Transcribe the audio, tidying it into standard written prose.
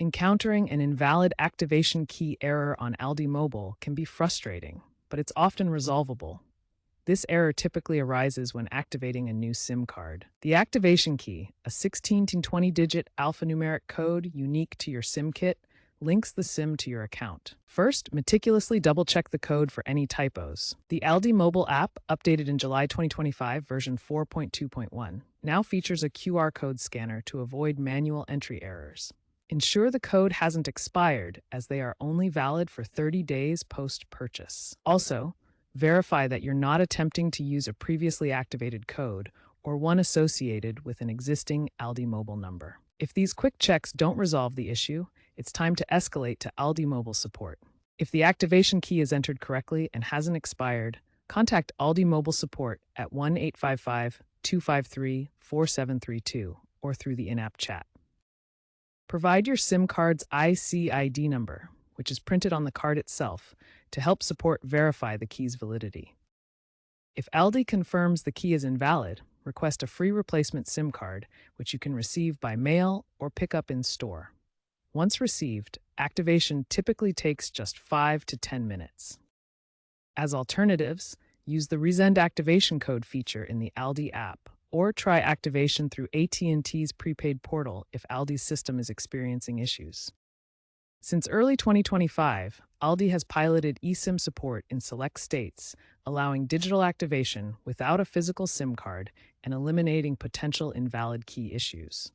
Encountering an invalid activation key error on ALDI Mobile can be frustrating, but it's often resolvable. This error typically arises when activating a new SIM card. The activation key, a 16 to 20-digit alphanumeric code unique to your SIM kit, links the SIM to your account. First, meticulously double-check the code for any typos. The ALDI Mobile app, updated in July 2025, version 4.2.1, now features a QR code scanner to avoid manual entry errors. Ensure the code hasn't expired, as they are only valid for 30 days post-purchase. Also, verify that you're not attempting to use a previously activated code or one associated with an existing ALDI Mobile number. If these quick checks don't resolve the issue, it's time to escalate to ALDI Mobile support. If the activation key is entered correctly and hasn't expired, contact ALDI Mobile support at 1-855-253-4732 or through the in-app chat. Provide your SIM card's IC number, which is printed on the card itself, to help support verify the key's validity. If ALDI confirms the key is invalid, request a free replacement SIM card, which you can receive by mail or pick up in store. Once received, activation typically takes just 5 to 10 minutes. As alternatives, use the Resend activation code feature in the ALDI app, or try activation through AT&T's prepaid portal if ALDI's system is experiencing issues. Since early 2025, ALDI has piloted eSIM support in select states, allowing digital activation without a physical SIM card and eliminating potential invalid key issues.